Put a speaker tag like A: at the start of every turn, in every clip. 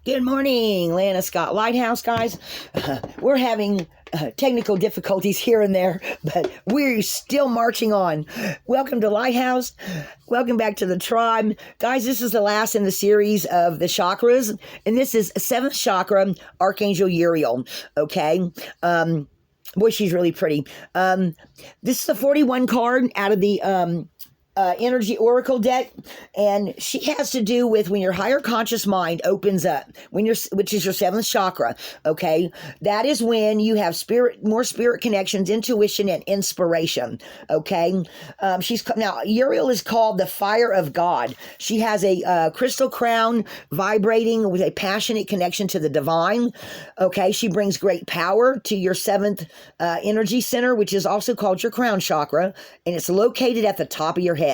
A: Good morning, Lana Scott Lighthouse, guys. We're having technical difficulties here and there, but we're still marching on. Welcome to Lighthouse. Welcome back to the tribe. Guys, this is the last in the series of the chakras, and this is 7th chakra, Archangel Uriel, okay? Boy, she's really pretty. This is a 41 card out of the energy oracle deck, and she has to do with when your higher conscious mind opens up, which is your 7th chakra. Okay, that is when you have more spirit connections, intuition, and inspiration. Okay, now Uriel is called the fire of God. She has a crystal crown vibrating with a passionate connection to the divine. Okay, she brings great power to your 7th energy center, which is also called your crown chakra, and it's located at the top of your head.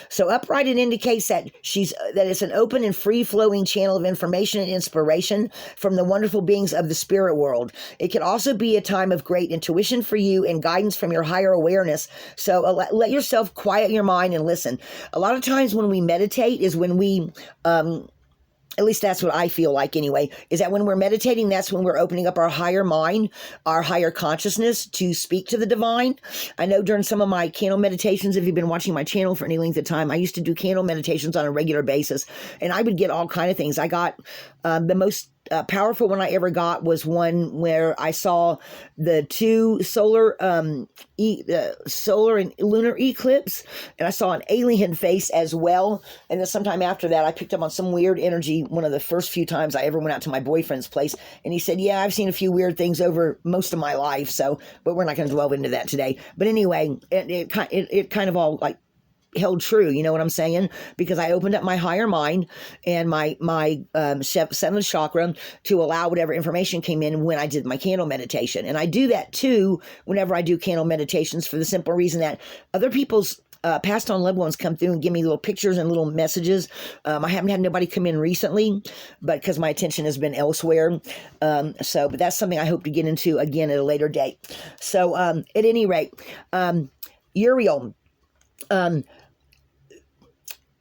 A: So upright, it indicates that it's an open and free-flowing channel of information and inspiration from the wonderful beings of the spirit world. It can also be a time of great intuition for you and guidance from your higher awareness. So let yourself quiet your mind and listen. A lot of times when we meditate is when we at least that's what I feel like anyway, is that when we're meditating, that's when we're opening up our higher mind, our higher consciousness to speak to the divine. I know during some of my candle meditations, if you've been watching my channel for any length of time, I used to do candle meditations on a regular basis, and I would get all kind of things. I got the most powerful one I ever got was one where I saw the two solar and lunar eclipse, and I saw an alien face as well. And then sometime after that, I picked up on some weird energy one of the first few times I ever went out to my boyfriend's place, and he said, yeah, I've seen a few weird things over most of my life, but we're not going to dwell into that today. But anyway, it kind of all like held true, you know what I'm saying? Because I opened up my higher mind and my 7th chakra to allow whatever information came in when I did my candle meditation. And I do that too whenever I do candle meditations, for the simple reason that other people's passed on loved ones come through and give me little pictures and little messages. I haven't had nobody come in recently, but because my attention has been elsewhere. But that's something I hope to get into again at a later date. So at any rate, Uriel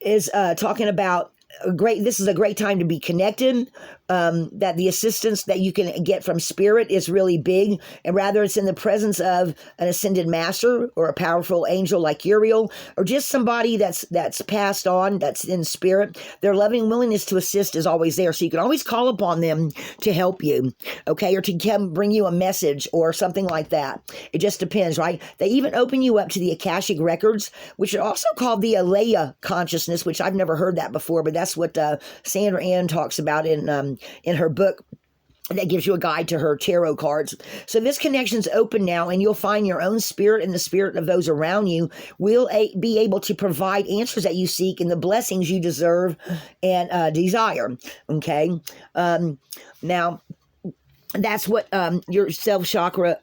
A: is talking about this is a great time to be connected, that the assistance that you can get from spirit is really big, and rather it's in the presence of an ascended master or a powerful angel like Uriel, or just somebody that's passed on, that's in spirit. Their loving willingness to assist is always there, so you can always call upon them to help you, okay, or to come bring you a message or something like that. It just depends, right? They even open you up to the Akashic records, which are also called the Alea consciousness, which I've never heard that before, but that's what Sandra Ann talks about in her book that gives you a guide to her tarot cards. So this connection's open now, and you'll find your own spirit and the spirit of those around you will be able to provide answers that you seek and the blessings you deserve and desire. Okay. Now that's what your 7th chakra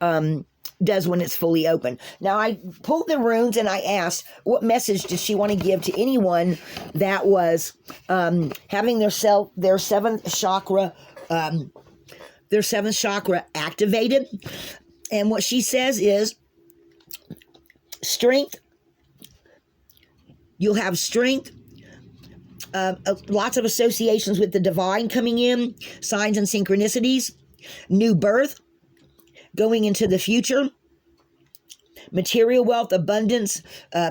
A: does when it's fully open. Now, I pulled the runes and I asked, what message does she want to give to anyone that was having their 7th chakra activated? And what she says is strength. You'll have strength. Lots of associations with the divine coming in, signs and synchronicities, new birth, going into the future, material wealth, abundance,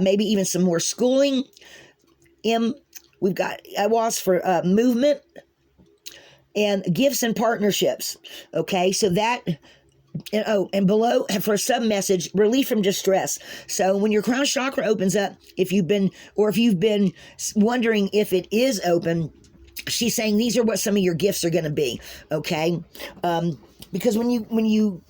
A: maybe even some more schooling. We've got Awas for movement and gifts and partnerships. Okay, so that, and below for a sub message, relief from distress. So when your crown chakra opens up, if you've been wondering if it is open, she's saying these are what some of your gifts are going to be. Okay, because when you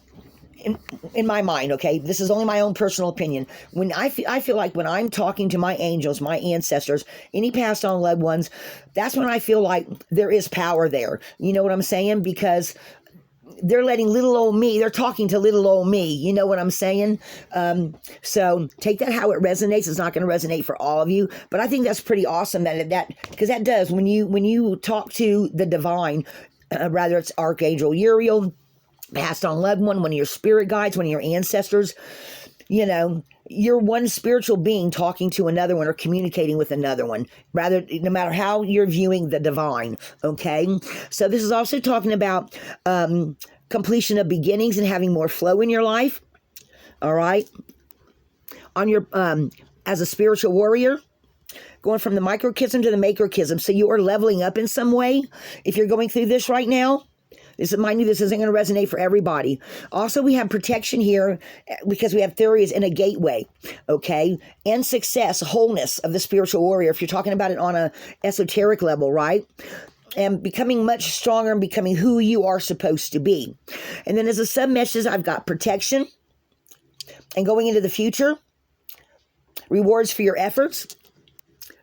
A: in my mind, okay, this is only my own personal opinion. When I feel like when I'm talking to my angels, my ancestors, any passed on loved ones, that's when I feel like there is power there. You know what I'm saying? Because they're letting little old me, they're talking to little old me. You know what I'm saying? So take that how it resonates. It's not going to resonate for all of you, but I think that's pretty awesome that because that does, when you talk to the divine, rather it's Archangel Uriel, passed on loved one of your spirit guides, one of your ancestors, you're one spiritual being talking to another one or communicating with another one, rather, no matter how you're viewing the divine. Okay. So this is also talking about completion of beginnings and having more flow in your life. All right. On your, as a spiritual warrior, going from the microchism to the macrochism. So you are leveling up in some way. If you're going through this right now, mind you, this isn't going to resonate for everybody. Also, we have protection here because we have theories in a gateway, okay? And success, wholeness of the spiritual warrior, if you're talking about it on a esoteric level, right? And becoming much stronger and becoming who you are supposed to be. And then as a sub-message, I've got protection and going into the future, rewards for your efforts,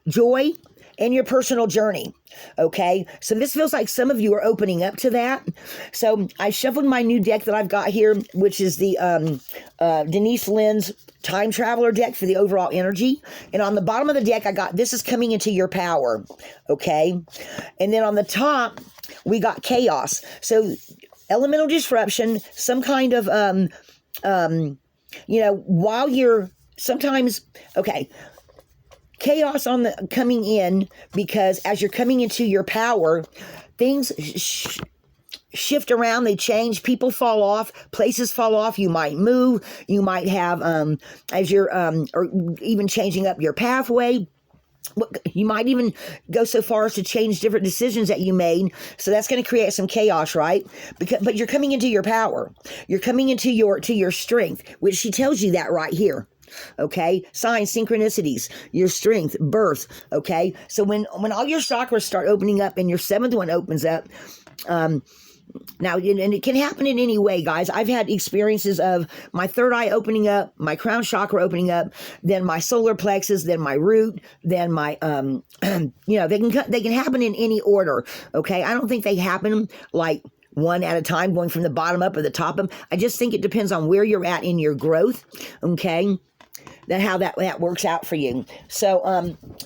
A: joy, and your personal journey. Okay, so this feels like some of you are opening up to that. So I shuffled my new deck that I've got here, which is the Denise Lynn's Time Traveler deck for the overall energy. And on the bottom of the deck, I got this is coming into your power. Okay, and then on the top, we got chaos. So elemental disruption, some kind of while you're sometimes okay. Chaos on the coming in, because as you're coming into your power, things shift around, they change, people fall off, places fall off, you might move, you might have, as you're, or even changing up your pathway, you might even go so far as to change different decisions that you made. So that's going to create some chaos, right? But you're coming into your power. You're coming into your strength, which she tells you that right here. Okay, signs, synchronicities, your strength, birth. Okay, so when all your chakras start opening up and your seventh one opens up, now, and it can happen in any way, guys. I've had experiences of my third eye opening up, my crown chakra opening up, then my solar plexus, then my root, then my, they can happen in any order. Okay, I don't think they happen like one at a time, going from the bottom up or the top up. I just think it depends on where you're at in your growth. Okay. That how that works out for you. So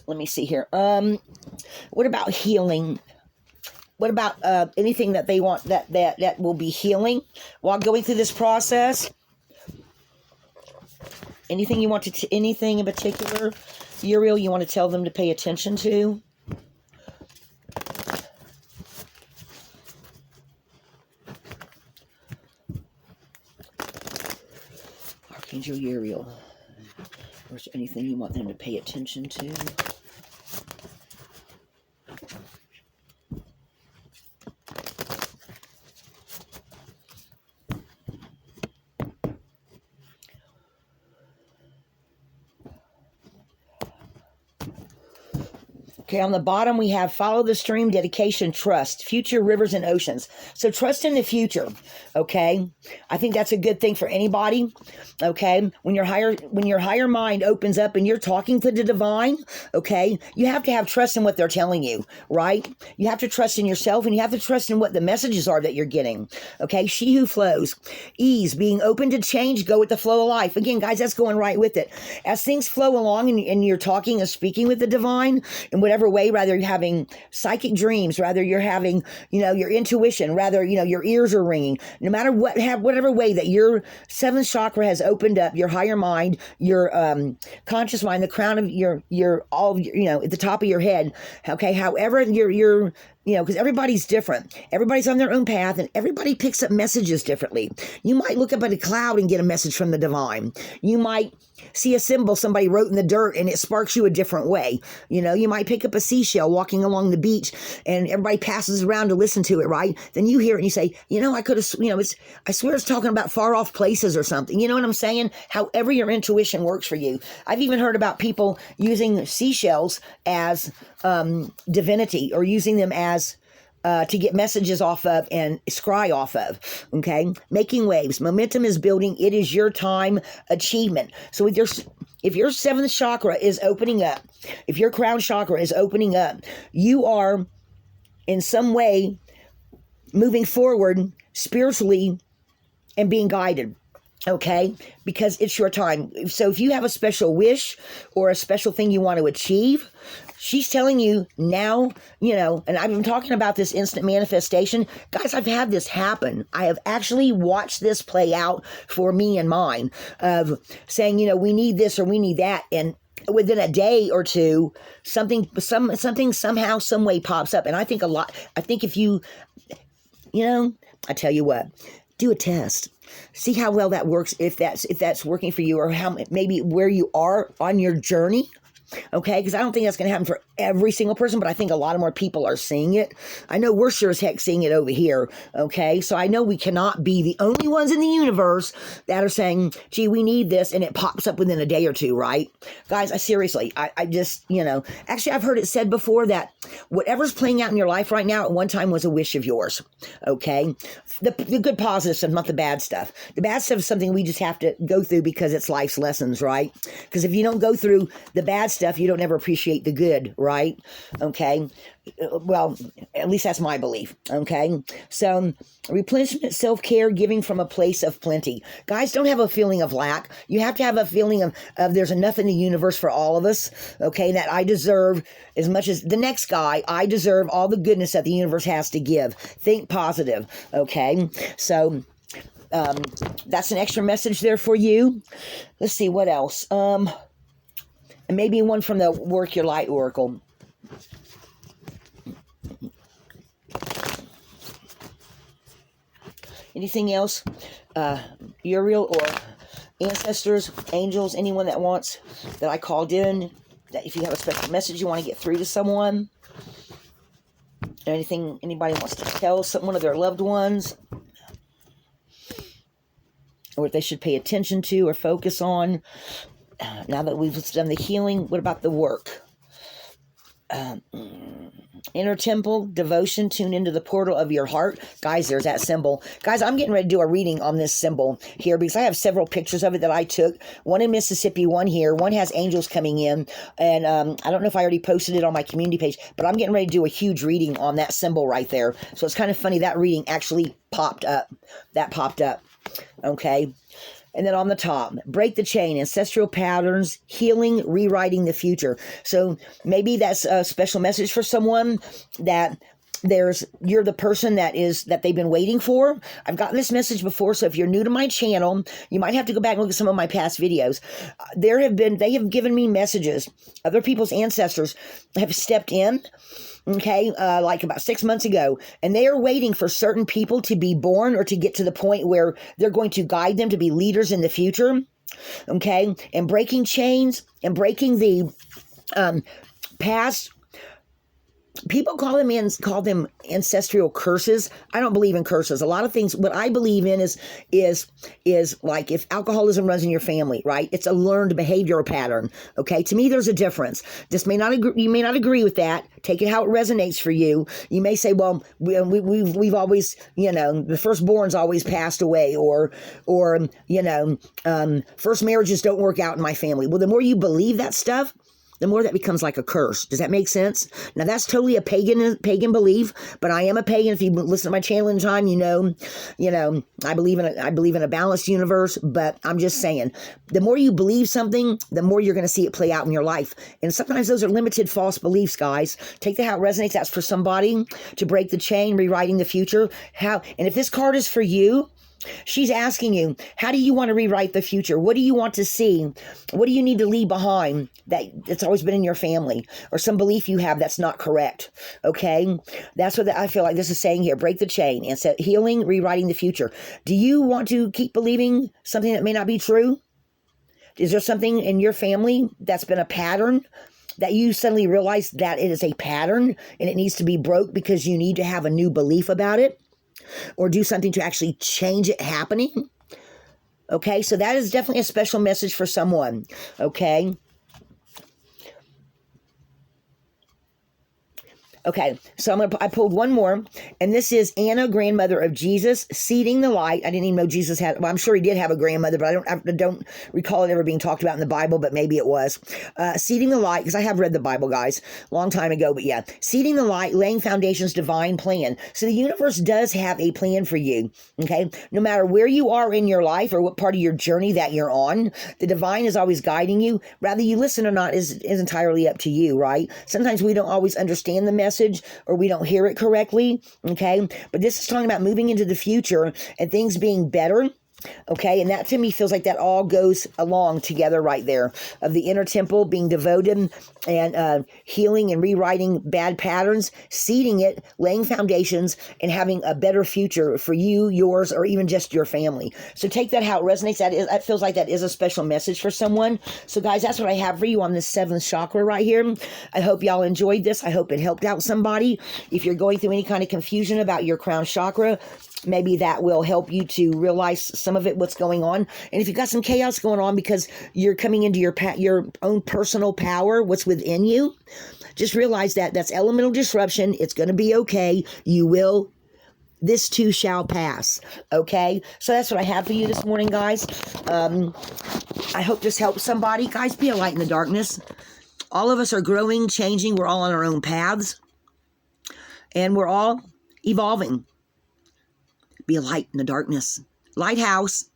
A: let me see here. What about healing? What about anything that they want that will be healing while going through this process? Anything you want to anything in particular, Uriel, you want to tell them to pay attention to? Archangel Uriel. Or is there anything you want them to pay attention to? Okay, on the bottom we have follow the stream, dedication, trust, future, rivers, and oceans. So trust in the future, okay? I think that's a good thing for anybody, okay? When your higher mind opens up and you're talking to the divine, okay, you have to have trust in what they're telling you, right? You have to trust in yourself, and you have to trust in what the messages are that you're getting, okay? She who flows. Ease, being open to change, go with the flow of life. Again, guys, that's going right with it. As things flow along and you're talking and speaking with the divine in whatever way, rather you're having psychic dreams, rather you're having, your intuition, rather, your ears are ringing, no matter whatever way that your seventh chakra has opened up, your higher mind, your conscious mind, the crown of your at the top of your head. Okay. However, you're because everybody's different. Everybody's on their own path, and everybody picks up messages differently. You might look up at a cloud and get a message from the divine. You might see a symbol somebody wrote in the dirt and it sparks you a different way. You might pick up a seashell walking along the beach and everybody passes around to listen to it, right? Then you hear it and you say, I could have, I swear it's talking about far off places or something. You know what I'm saying? However your intuition works for you. I've even heard about people using seashells as divinity, or using them as to get messages off of and scry off of. Okay, making waves, momentum is building. It is your time. Achievement. So if your seventh chakra is opening up, if your crown chakra is opening up, you are in some way moving forward spiritually and being guided. Okay, because it's your time. So if you have a special wish or a special thing you want to achieve, she's telling you now, and I've been talking about this instant manifestation. Guys, I've had this happen. I have actually watched this play out for me and mine of saying, we need this or we need that. And within a day or two, something somehow, some way pops up. And I think if you, I tell you what, do a test. See how well that works, if that's working for you, or how maybe where you are on your journey. Okay, because I don't think that's going to happen for every single person, but I think a lot of more people are seeing it. I know we're sure as heck seeing it over here. Okay, so I know we cannot be the only ones in the universe that are saying, gee, we need this, and it pops up within a day or two, right? Guys, I just, actually, I've heard it said before that whatever's playing out in your life right now at one time was a wish of yours. Okay, the good positive stuff, not the bad stuff. The bad stuff is something we just have to go through because it's life's lessons, right? Because if you don't go through the bad stuff, you don't ever appreciate the good, right? Okay, well, at least that's my belief. Okay, so replenishment, self-care, giving from a place of plenty. Guys, don't have a feeling of lack. You have to have a feeling of there's enough in the universe for all of us. Okay, that I deserve as much as the next guy. I deserve all the goodness that the universe has to give. Think positive. Okay, so that's an extra message there for you. Let's see what else. And maybe one from the Work Your Light Oracle. Anything else? Uriel or ancestors, angels, anyone that wants, that I called in, that if you have a special message you want to get through to someone, anything anybody wants to tell one of their loved ones, or what they should pay attention to or focus on. Now that we've done the healing, what about the work? Inner temple, devotion, tune into the portal of your heart. Guys, there's that symbol. Guys, I'm getting ready to do a reading on this symbol here because I have several pictures of it that I took. One in Mississippi, one here. One has angels coming in. And I don't know if I already posted it on my community page, but I'm getting ready to do a huge reading on that symbol right there. So it's kind of funny. That reading actually popped up. That popped up. Okay. And then on the top, break the chain, ancestral patterns, healing, rewriting the future. So maybe that's a special message for someone that you're the person that they've been waiting for. I've gotten this message before, so if you're new to my channel, you might have to go back and look at some of my past videos. They have given me messages. Other people's ancestors have stepped in. Okay, like about 6 months ago, and they are waiting for certain people to be born or to get to the point where they're going to guide them to be leaders in the future. Okay, and breaking chains and breaking the past. People call them ancestral curses. I don't believe in curses. A lot of things. What I believe in is like if alcoholism runs in your family, right? It's a learned behavioral pattern. Okay, to me, there's a difference. You may not agree with that. Take it how it resonates for you. You may say, well, we've always, the firstborn's always passed away, or first marriages don't work out in my family. Well, the more you believe that stuff, the more that becomes like a curse. Does that make sense? Now, that's totally a pagan belief, but I am a pagan. If you listen to my channel in time, I believe in a balanced universe, but I'm just saying, the more you believe something, the more you're going to see it play out in your life. And sometimes those are limited false beliefs, guys. Take that how it resonates. That's for somebody to break the chain, rewriting the future. And if this card is for you, she's asking you, how do you want to rewrite the future? What do you want to see? What do you need to leave behind that's always been in your family, or some belief you have that's not correct? Okay, that's what I feel like this is saying here. Break the chain and set healing, rewriting the future. Do you want to keep believing something that may not be true? Is there something in your family that's been a pattern that you suddenly realize that it is a pattern and it needs to be broke because you need to have a new belief about it? Or do something to actually change it happening? Okay, so that is definitely a special message for someone. Okay. Okay, so I pulled one more, and this is Anna, grandmother of Jesus, seeding the light. I didn't even know Jesus had, well, I'm sure he did have a grandmother, but I don't recall it ever being talked about in the Bible, but maybe it was. Seeding the light, because I have read the Bible, guys, a long time ago, but yeah. Seeding the light, laying foundations, divine plan. So the universe does have a plan for you, okay? No matter where you are in your life or what part of your journey that you're on, the divine is always guiding you. Whether you listen or not is entirely up to you, right? Sometimes we don't always understand the message or we don't hear it correctly, okay? But this is talking about moving into the future and things being better. Okay, and that to me feels like that all goes along together right there, of the inner temple being devoted and healing and rewriting bad patterns, seeding it, laying foundations, and having a better future for you, yours, or even just your family. So take that how it resonates. That feels like that is a special message for someone. So guys, that's what I have for you on this seventh chakra right here. I hope y'all enjoyed this. I hope it helped out somebody. If you're going through any kind of confusion about your crown chakra, maybe that will help you to realize some of it, what's going on. And if you've got some chaos going on because you're coming into your own personal power, what's within you, just realize that that's elemental disruption. It's going to be okay. This too shall pass. Okay? So that's what I have for you this morning, guys. I hope this helps somebody. Guys, be a light in the darkness. All of us are growing, changing. We're all on our own paths. And we're all evolving. Be a light in the darkness. Lighthouse.